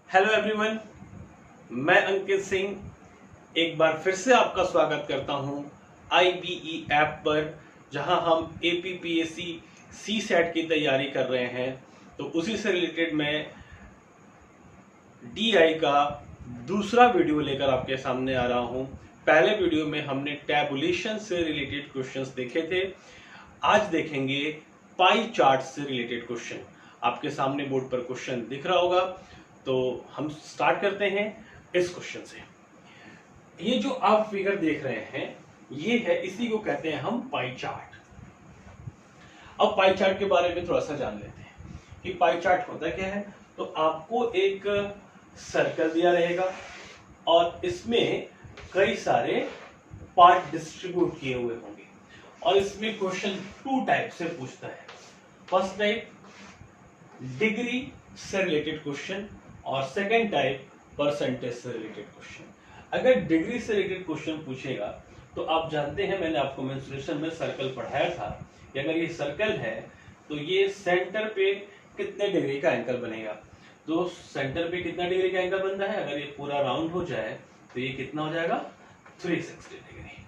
Hello everyone, मैं अंकित सिंह एक बार फिर से आपका स्वागत करता हूं IBE ऐप पर, जहां हम APPSC CSAT की तैयारी कर रहे हैं। तो उसी से रिलेटेड मैं DI का दूसरा वीडियो लेकर आपके सामने आ रहा हूं। पहले वीडियो में हमने टैबुलेशन से रिलेटेड क्वेश्चंस देखे थे। आज देखेंगे पाई चार्ट से रिलेटेड क्वेश्चन। आपके सामने बोर्ड पर क्वेश्चन दिख रहा होगा, तो हम स्टार्ट करते हैं इस क्वेश्चन से। ये जो आप फिगर देख रहे हैं, ये है, इसी को कहते हैं हम पाई चार्ट। अब पाई चार्ट के बारे में थोड़ा सा जान लेते हैं कि पाई चार्ट होता क्या है। तो आपको एक सर्कल दिया रहेगा और इसमें कई सारे पार्ट डिस्ट्रीब्यूट किए हुए होंगे और इसमें क्वेश्चन 2 टाइप से पूछता है। फर्स्ट टाइप डिग्री से रिलेटेड क्वेश्चन और सेकेंड टाइप परसेंटेज से रिलेटेड क्वेश्चन। अगर डिग्री से रिलेटेड क्वेश्चन पूछेगा तो आप जानते हैं, मैंने आपको मेंसुरेशन में सर्कल पढ़ाया था कि अगर ये सर्कल है तो ये सेंटर पे कितने डिग्री का एंगल बनेगा। तो सेंटर पे कितना डिग्री का एंगल बनता है, अगर ये पूरा राउंड हो जाए तो ये कितना हो जाएगा, 360 डिग्री।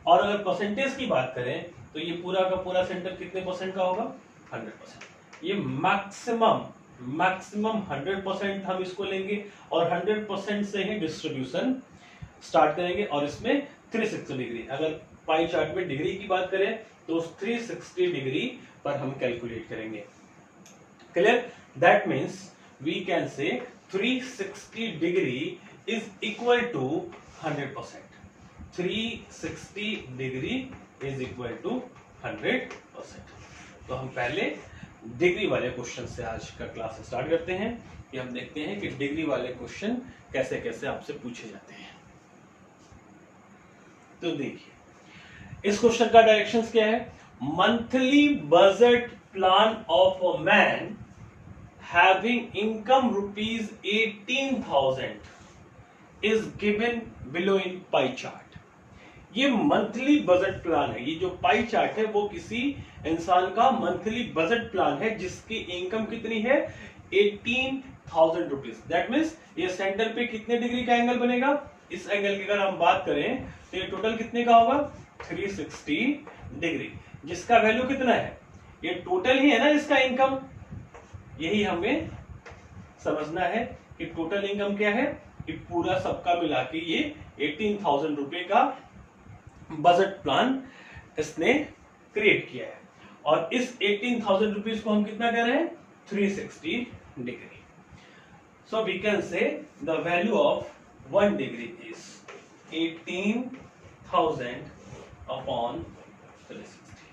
और अगर परसेंटेज की बात करें तो ये पूरा का पूरा सेंटर कितने परसेंट का होगा, 100%। ये मैक्सिमम 100% हम इसको लेंगे और 100% से ही डिस्ट्रीब्यूशन स्टार्ट करेंगे और इसमें 360 डिग्री। अगर पाई चार्ट में डिग्री की बात करें तो 360 डिग्री पर हम कैलकुलेट करेंगे। Clear? That means we can say 360 degree is equal to 100%। 360 degree is equal to 100%। तो हम पहले डिग्री वाले क्वेश्चन से आज का क्लास स्टार्ट करते हैं कि हम देखते हैं कि डिग्री वाले क्वेश्चन कैसे कैसे आपसे पूछे जाते हैं। तो देखिए, इस क्वेश्चन का डायरेक्शंस क्या है। Monthly budget plan of a man having income rupees 18,000 is given below in pie chart. ये मंथली बजट प्लान है। ये जो पाई चार्ट है वो किसी इंसान का मंथली बजट प्लान है जिसकी इनकम कितनी है, 18,000 रुपीज। दैट मीन्स ये सेंटर पे कितने डिग्री का एंगल बनेगा, इस एंगल की अगर हम बात करें तो ये टोटल कितने का होगा, 360 डिग्री, जिसका वैल्यू कितना है, ये टोटल ही है ना इसका इनकम। यही हमें समझना है कि टोटल इनकम क्या है, कि पूरा सबका मिला के ये 18,000 रुपए का बजट प्लान इसने क्रिएट किया है। और इस 18,000 रुपीज को हम कितना कह रहे हैं, 360 degree. So we can say the value of 1 degree is 18,000 upon 360।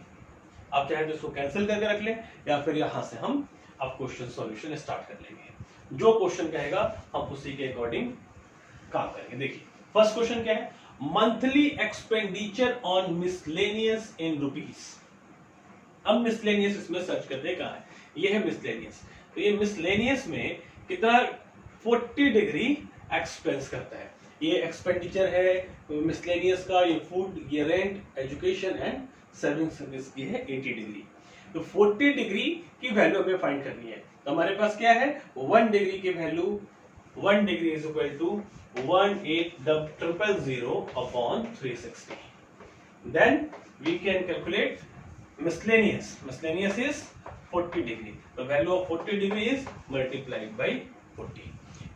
आप चाहे तो इसको कैंसिल करके रख लें या फिर यहां से हम अब क्वेश्चन सॉल्यूशन स्टार्ट कर लेंगे। जो क्वेश्चन कहेगा हम उसी के अकॉर्डिंग काम करेंगे। देखिए फर्स्ट क्वेश्चन क्या है, monthly expenditure on miscellaneous in rupees. अब मिसलेनियस इसमें सर्च करते हैं, कहां है, ये है मिसलेनियस। तो ये मिसलेनियस में कितना, 40 डिग्री एक्सपेंस करता है। ये एक्सपेंडिचर है मिसलेनियस का, ये फूड, ये rent, education and serving service की है 80 डिग्री। तो 40 डिग्री की वैल्यू हमें फाइंड करनी है। तो हमारे पास क्या है, 1 डिग्री की value, 1 degree is equal to 18,000 upon 360. Then we can calculate miscellaneous. Miscellaneous is 40 degree. The value of 40 degree is multiplied by 40.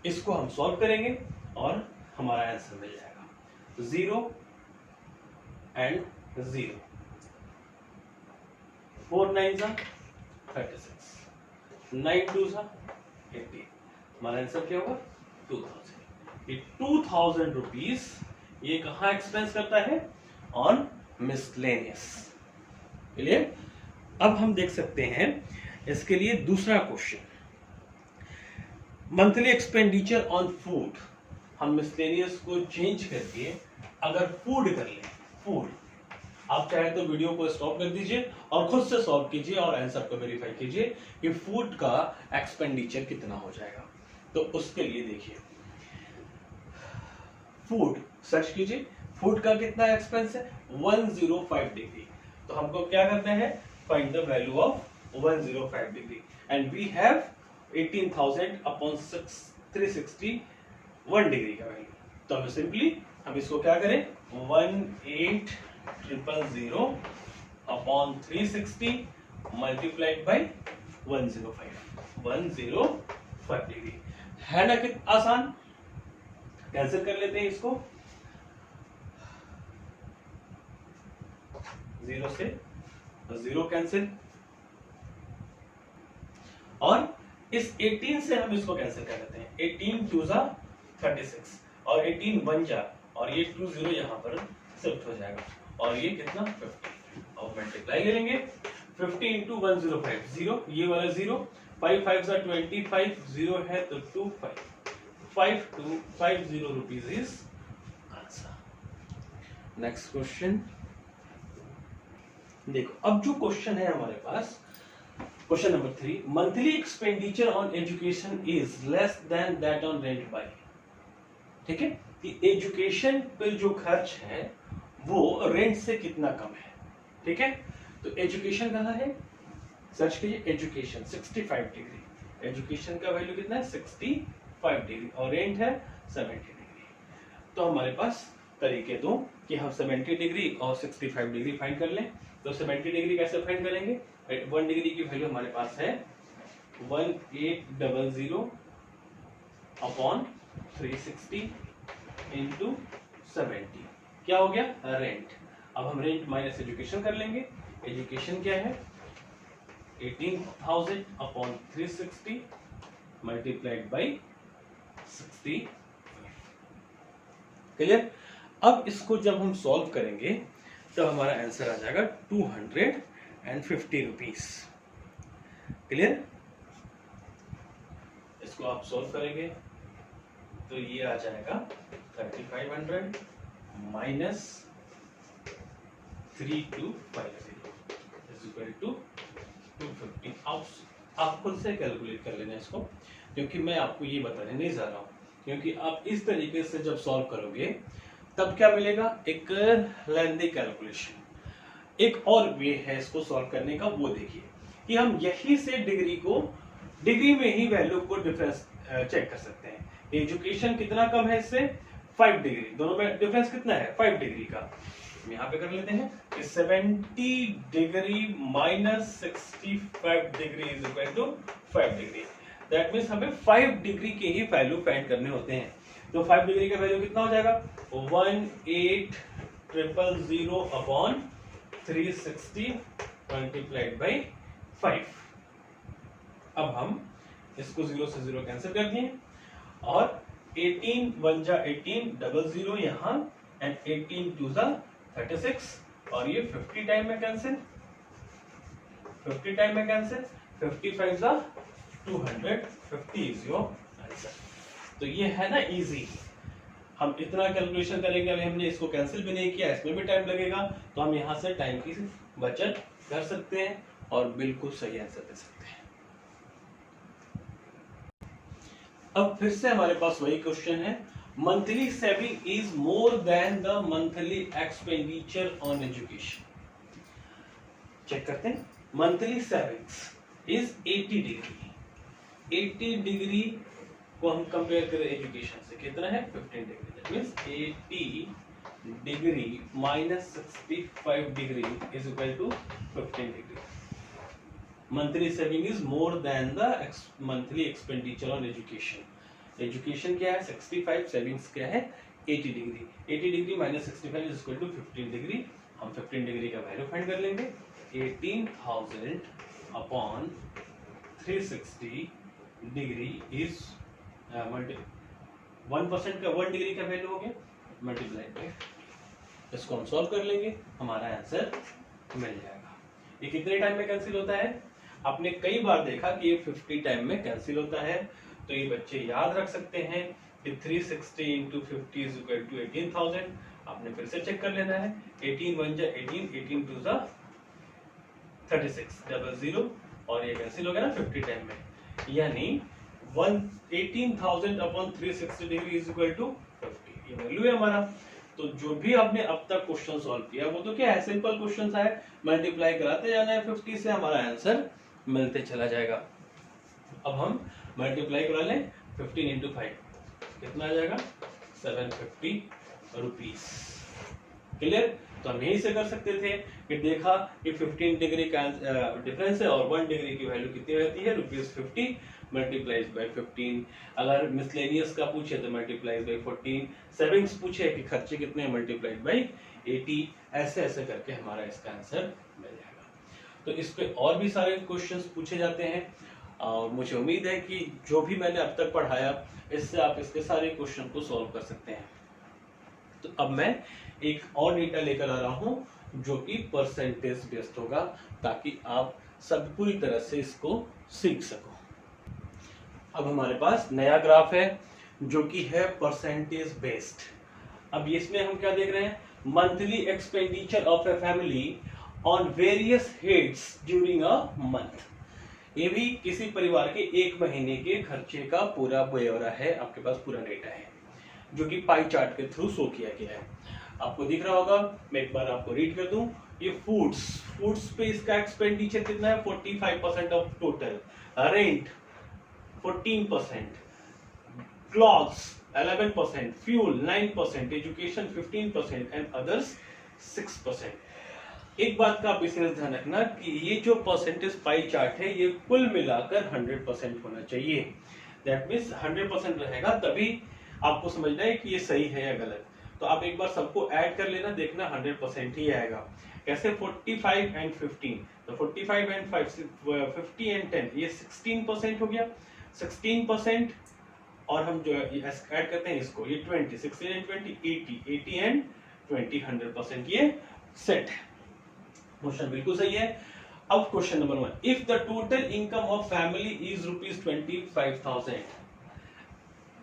इसको हम सॉल्व करेंगे और हमारा आंसर मिल जाएगा 0 and 0. 4 9s are 36, 9 2s are 80. हमारा आंसर क्या होगा, 2000। ये 2000 रुपीज ये कहां एक्सपेंस करता है, ऑन मिसलेनियस। क्लियर? अब हम देख सकते हैं इसके लिए दूसरा question, monthly expenditure on food. हम मिसलेनियस को चेंज करके अगर फूड कर लें, फूड, आप चाहे तो वीडियो को स्टॉप कर दीजिए और खुद से सॉल्व कीजिए और आंसर को वेरीफाई कीजिए कि फूड का एक्सपेंडिचर कितना हो जाएगा। तो उसके लिए देखिए, फूड सर्च कीजिए, फूड का कितना एक्सपेंस है, 105 डिग्री। तो हमको क्या करना है, find the value of 105 degree and we have 18,000 upon 361 degree का वैल्यू। तो हम सिंपली हम इसको क्या करें, 18,000 अपॉन 360 मल्टीप्लाइड बाई 105 डिग्री। है ना कितना आसान। कैंसिल कर लेते हैं इसको, 0 से 0 कैंसिल, और इस 18 से हम इसको कैंसिल कर लेते हैं। 18 2 जा 36 और 18 1 जा, और ये 2 0 यहाँ पर शिफ्ट हो जाएगा, और ये कितना 50 और मल्टीप्लाई ले लेंगे। 50 इंटू 105 0, ये वाला 0, 5 5 जा 25, 0 है तो 2 5 5250 rupees is answer. Next question देखो, अब जो क्वेश्चन है हमारे पास, question number 3, monthly expenditure on education is less than that on rent by. ठीक है, कि एजुकेशन पर जो खर्च है वो रेंट से कितना कम है। ठीक है, तो एजुकेशन कहाँ है, सर्च कीजिए एजुकेशन 65 डिग्री, एजुकेशन का वैल्यू कितना है 65 डिग्री, और रेंट है 70 डिग्री। तो हमारे पास तरीके दो कि हम 70 डिग्री और 65 डिग्री फाइंड कर लें। तो 70 डिग्री कैसे फाइंड करेंगे, 1 डिग्री की वैल्यू हमारे पास है 1800 अपॉन 360 इंटू 70, क्या हो गया रेंट। अब हम रेंट माइनस एजुकेशन कर लेंगे। एजुकेशन क्या है 18,000 अपॉन 360 मल्टीप्लाइड बाई 60। क्लियर। अब इसको जब हम सॉल्व करेंगे तो हमारा आंसर आ जाएगा 250 रुपीज। क्लियर। इसको आप सॉल्व करेंगे तो ये आ जाएगा 3500 माइनस 3250 इज इक्वल टू 250। आप खुद से कैलकुलेट कर लेना इसको, क्योंकि मैं आपको ये बताने नहीं जा रहा हूँ। क्योंकि आप इस तरीके से जब सॉल्व करोगे तब क्या मिलेगा, एक लेंथी कैलकुलेशन। एक और वे है इसको सॉल्व करने का, वो देखिए कि हम यही से डिग्री में ही वैल्यू को डिफरेंस चेक कर सकते हैं। एजुकेशन कितना कम है इससे 5 डिग्री, दोनों में डिफरेंस कितना है 5 डिग्री का। हम यहाँ पे कर लेते हैं 70 degree minus 65 degree is equal to 5 degree. That means हमें 5 डिग्री के ही वैल्यू फाइंड करने होते हैं। तो 5 डिग्री का वैल्यू कितना हो जाएगा 18,000 अपॉन 360 मल्टीप्लाइड बाई 5। अब हम इसको 0 से 0 कैंसिल कर दिए, और 18 1 जा 18 00 यहाँ, एंड 18 2 जा 36, और ये 50 टाइम में कैंसिल, 55 जा 250 इज योर आंसर। तो ये है ना इजी। हम इतना कैलकुलेशन करेंगे, अभी हमने इसको कैंसिल भी नहीं किया, इसमें भी टाइम लगेगा, तो हम यहाँ से टाइम की बचत कर सकते हैं और बिल्कुल सही आंसर दे सकते हैं। अब फिर से हमारे पास वही क्वेश्चन है, monthly saving is more than the monthly expenditure on education. Check करते हैं, monthly savings is 80 degree. 80 degree को हम कंपेयर करें एजुकेशन से, कितना है 15 degree. That means 80 degree minus 65 degree is equal to 15 degree. Monthly saving is more than the monthly expenditure on education. Education क्या है 65, सेविंग्स क्या है 80 degree. 80 degree minus 65 is equal to 15 degree. हम 15 degree का value find कर लेंगे। 18,000 upon 360 degree is 1% का 1 degree का वैल्यू हो गया मल्टीप्लाई बाय। इसको हम सॉल्व कर लेंगे, हमारा आंसर मिल जाएगा। ये कितने टाइम में कैंसिल होता है, आपने कई बार देखा कि ये 50 टाइम में कैंसिल होता है। तो ये बच्चे याद रख सकते हैं कि 360 इंटू 50 इज इक्वल टू 18,000। आपने फिर से चेक कर लेना है, 18 1 जा 18, 18 2 जा 36 00, और ये कैंसिल हो गया ना 50 टाइम में, यानी 18,000 upon 360 degree is equal to 50। ये वैल्यू है हमारा। तो जो भी आपने अब तक क्वेश्चन सॉल्व किया वो तो क्या है, सिंपल क्वेश्चन है, मल्टीप्लाई कराते जाना है 50 से, हमारा आंसर मिलते चला जाएगा। अब हम मल्टीप्लाई करा लें 15 इंटू 5 कितना आ जाएगा 750 रुपीज। क्लियर। तो हम यही से कर सकते थे कि देखा कि 15 डिग्री का डिफरेंस है और 1 डिग्री की वैल्यू कितनी रहती है ₹50 मल्टीप्लाइज बाय 15। अगर मिसलेनियस का पूछे तो मल्टीप्लाइज बाय 14, सेविंग्स पूछे कि खर्चे कितने हैं मल्टीप्लाइड बाय 80। ऐसे ऐसे करके हमारा इसका आंसर मिल जाएगा। तो इस पे और भी सारे क्वेश्चंस पूछे जाते हैं और मुझे उम्मीद है कि जो भी मैंने अब तक पढ़ाया इससे आप इसके सारे क्वेश्चन को सॉल्व कर सकते हैं। तो अब मैं एक और डेटा लेकर आ रहा हूं जो कि परसेंटेज बेस्ड होगा ताकि आप सब पूरी तरह से इसको सीख सको। अब हमारे पास नया ग्राफ है जो कि है परसेंटेज बेस्ड। अब इसमें हम क्या देख रहे हैं, monthly expenditure of a family on various heads during a month. ये भी किसी परिवार के एक महीने के खर्चे का पूरा ब्यौरा है, आपके पास पूरा डेटा है जो कि पाई चार्ट के थ्रू शो किया गया है। आपको दिख रहा होगा, मैं एक बार आपको रीड कर दूं। ये फूड्स पे इसका एक्सपेंडिचर कितना है 45% of total, rent 14%, clothes 11%, fuel 9%, education 15% and others 6%। एक बात का आप विशेष ध्यान रखना कि ये जो परसेंटेज पाई चार्ट है ये कुल मिलाकर 100% होना चाहिए। दैट मीन्स 100% रहेगा तभी आपको समझना है कि ये सही है या गलत। तो आप एक बार सबको ऐड कर लेना, देखना 100% ही आएगा। कैसे 45 एंड 15, तो 45 एंड 50 एंड 10 ये 16% हो गया। 16% और हम जो ऐड करते हैं इसको, ये 20, 16 एंड 20 80 एंड 20 100% ये सेट है। क्वेश्चन बिल्कुल सही है। अब question number 1, if the total income of family is ₹25,000।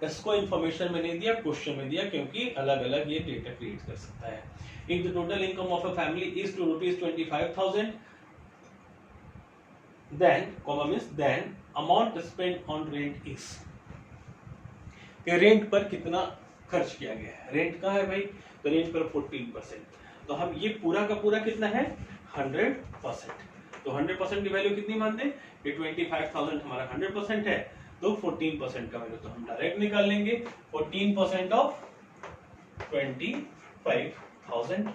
इसको इंफॉर्मेशन में नहीं दिया, क्वेश्चन में दिया क्योंकि अलग अलग ये डेटा क्रिएट कर सकता है। If the total income of a family is ₹25,000 then amount spent on rent is, कि रेंट पर कितना खर्च किया गया है। रेंट कहाँ है भाई, तो रेंट पर 14%। तो हम ये पूरा का पूरा कितना है 100%। तो 100% की वैल्यू कितनी मानते हैं, ये 25,000 हमारा 100% है तो 14% का वैल्यू तो हम डायरेक्ट निकाल लेंगे। 14% ऑफ 25,000।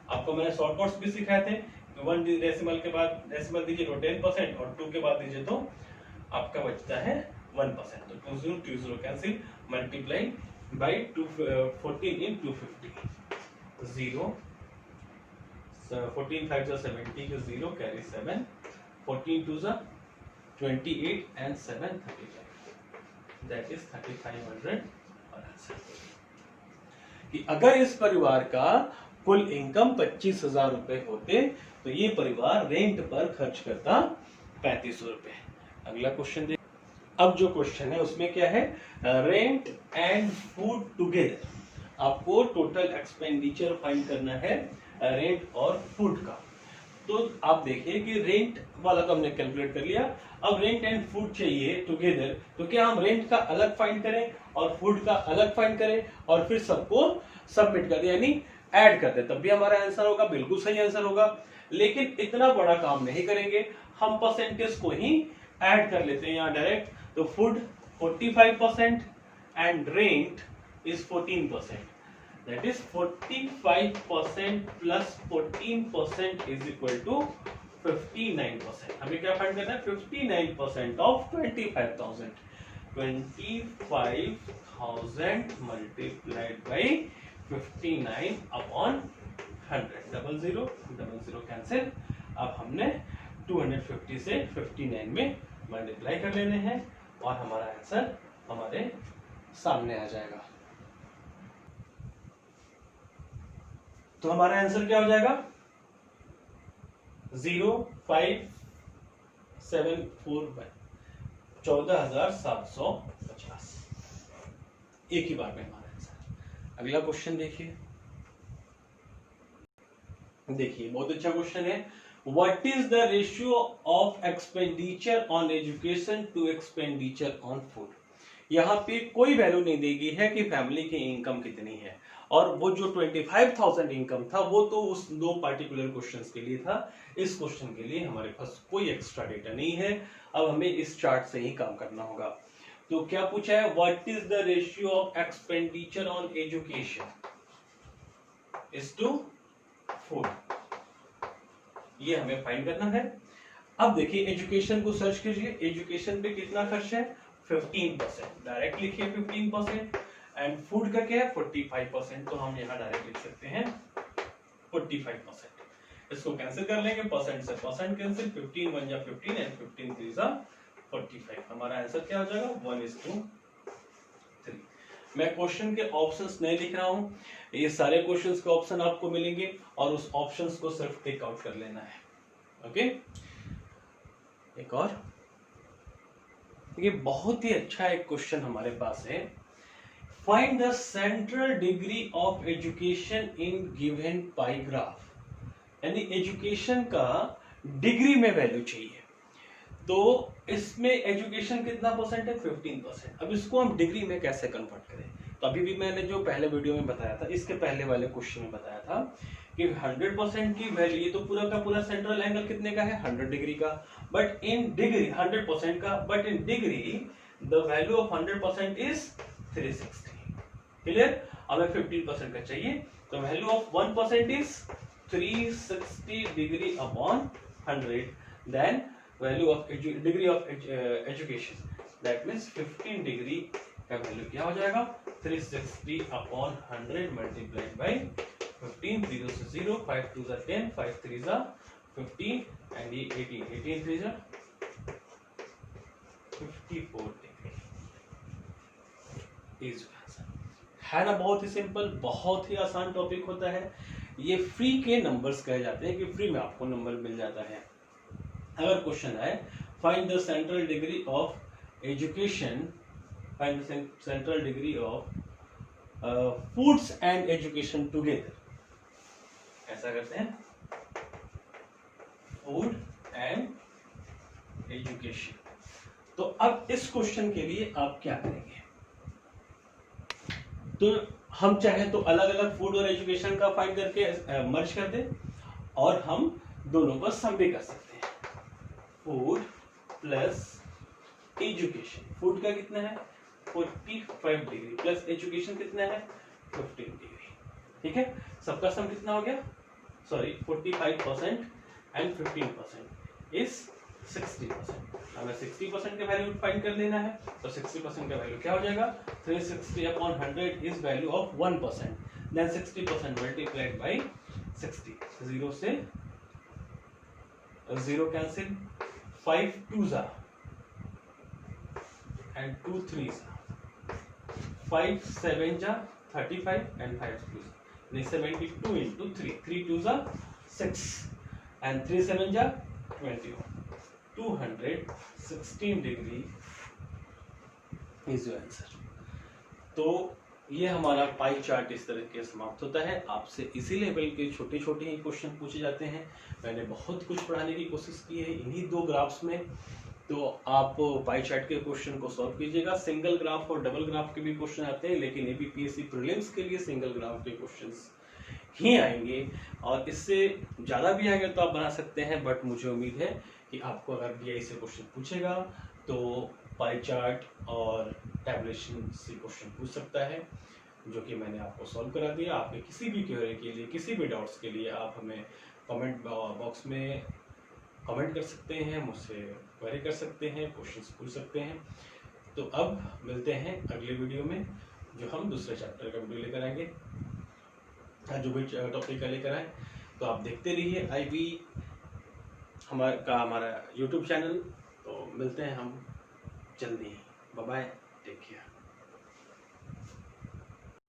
आपको मैंने शॉर्ट कट्स भी सिखाए थे, 1 डेसिमल के बाद डेसिमल दीजिए तो 10% और 2 के बाद दीजिए तो आपका बचता है 1%। तो 20 कैंसिल, मल्टीप्लाई बाई 14 इन 250, 0 14 5 70 के 0 कैरी 7, 14 2 28 and 7 35, that is 3500। कि अगर इस परिवार का कुल इनकम 25,000 रुपए होते तो ये परिवार रेंट पर खर्च करता 3500 रुपए। अगला क्वेश्चन देख। अब जो क्वेश्चन है उसमें क्या है, रेंट एंड फूड टुगेदर। आपको टोटल एक्सपेंडिचर फाइंड करना है रेंट और फूड का। तो आप देखिए कि रेंट वाला तो हमने कैलकुलेट कर लिया, अब रेंट एंड फूड चाहिए टुगेदर। तो क्या हम रेंट का अलग फाइंड करें और फूड का अलग फाइंड करें और फिर सबको सबमिट कर दें, यानी ऐड कर दें, तब भी हमारा आंसर होगा, बिल्कुल सही आंसर होगा। लेकिन इतना बड़ा काम नहीं करेंगे, हम परसेंटेज को ही ऐड कर लेते हैं यहाँ डायरेक्ट। तो food 45% and rent is 14%, that is 45% plus 14% is equal to 59%। हमें क्या फाइंड करना है, 59% of 25,000। 25,000 multiplied by 59 upon 100, 00 cancel. अब हमने 250 से 59 में मल्टीप्लाई कर लेने हैं और हमारा आंसर हमारे सामने आ जाएगा। तो हमारा आंसर क्या हो जाएगा 05741, 14,750। एक ही बार में हमारा आंसर। अगला क्वेश्चन देखिए, बहुत अच्छा क्वेश्चन है। What is the ratio of expenditure on education to expenditure on food. यहाँ पे कोई वैल्यू नहीं देगी है कि फैमिली की इनकम कितनी है, और वो जो 25,000 इनकम था वो तो उस दो पार्टिकुलर क्वेश्चंस के लिए था। इस क्वेश्चन के लिए हमारे पास कोई एक्स्ट्रा डेटा नहीं है। अब हमें इस चार्ट से ही काम करना होगा। तो क्या पूछा है, what is the ratio of expenditure on education is to food, ये हमें फाइंड करना है। अब देखिए एजुकेशन को सर्च कीजिए, एजुकेशन पे कितना खर्च है 15%, डायरेक्ट लिखिए 15%, एंड फूड का क्या है 45%, तो हम यहाँ डायरेक्ट लिख सकते हैं 45%। इसको कैंसिल कर लेंगे, परसेंट से परसेंट कैंसिल, 15 1 जा 15 एंड 15 3 जा 45। हमारा आंसर क्या हो जाएगा 1:3। मैं क्वेश्चन के ऑप्शंस नहीं लिख रहा हूं, ये सारे क्वेश्चंस के ऑप्शन आपको मिलेंगे और उस ऑप्शंस को सिर्फ टिक आउट कर लेना है। ओके, एक और ये बहुत ही अच्छा एक क्वेश्चन हमारे पास है, find the central degree of education in given pie graph, यानी एजुकेशन का डिग्री में वैल्यू चाहिए। तो इसमें एजुकेशन कितना परसेंट है 15%। अब इसको हम डिग्री में कैसे कन्वर्ट करें, तो अभी भी मैंने जो पहले वीडियो में बताया था, इसके पहले वाले क्वेश्चन में बताया था कि 100% की वैल्यू, ये तो पूरा का पूरा सेंट्रल एंगल कितने का है 100 डिग्री का, बट इन डिग्री 100% का, but in degree the value of 100% is 360। Clear, हमें 15% का चाहिए, तो value of 1% is 360 degree upon 100, then value of degree of education, that means 15 degree का वैल्यू क्या हो जाएगा 360 अपॉन 100 मल्टीप्लाइड बाय 15, 0 से 0, 5 2 जा 10, 5 3 जा 15 एंड ये 18, 18 3 जा 54 डिग्री इज आंसर। है ना, बहुत ही सिंपल, बहुत ही आसान टॉपिक होता है। ये फ्री के नंबर्स कहे जाते हैं कि फ्री में आपको नंबर मिल जाता है। अगर क्वेश्चन है find the central degree of education, find the central degree of foods and education together, ऐसा करते हैं फूड एंड एजुकेशन। तो अब इस क्वेश्चन के लिए आप क्या करेंगे, तो हम चाहे तो अलग अलग फूड और एजुकेशन का फाइंड करके मर्ज कर दें, और हम दोनों का सम भी कर सकते हैं। फूड प्लस एजुकेशन, फूड का कितना है 45 डिग्री प्लस एजुकेशन कितना है 15 डिग्री, ठीक है। सबका सम कितना हो गया, सॉरी 45% एंड 15% इज 60%। हमें 60% का वैल्यू फाइंड कर लेना है, तो 60% का वैल्यू क्या हो जाएगा 360 upon 100 is value of 1%, then 60% multiplied by 60, 0 से 0 कैंसिल, 5 2 जा एंड 2 3 जा, 5 7 जा 35 एंड 5 2 जा 72 into 3, 3 2 जा 6 and 3 7 जा 21, 216 डिग्री इज योर आंसर। तो ये हमारा पाई चार्ट इस तरह के समाप्त होता है। आपसे इसी लेवल के छोटे छोटे ही क्वेश्चन पूछे जाते हैं। मैंने बहुत कुछ पढ़ाने की कोशिश की है इन्हीं दो ग्राफ्स में, तो आप पाई चार्ट के क्वेश्चन को सॉल्व कीजिएगा। सिंगल ग्राफ और डबल ग्राफ के भी क्वेश्चन आते हैं, लेकिन एबीपीएससी प्रीलिम्स के लिए सिंगल ग्राफ के क्वेश्चंस ही आएंगे, और इससे ज़्यादा भी आएंगे तो आप बना सकते हैं, बट मुझे उम्मीद है कि आपको अगर बीआई से क्वेश्चन पूछेगा तो पाई चार्ट और टैबुलेशन से क्वेश्चन पूछ सकता है, जो कि मैंने आपको सॉल्व करा दिया। आपके किसी भी क्वेरी के लिए, किसी भी डाउट्स के लिए आप हमें कमेंट बॉक्स में कमेंट कर सकते हैं, मुझसे क्वेरी कर सकते हैं, क्वेश्चंस पूछ सकते हैं। तो अब मिलते हैं अगले वीडियो में, जो हम दूसरे चैप्टर का वीडियो लेकर आएंगे, जो भी टॉपिक का लेकर आए। तो आप देखते रहिए IB हमारा YouTube चैनल। तो मिलते हैं हम जल्दी ही, बाय बाय, टेक केयर।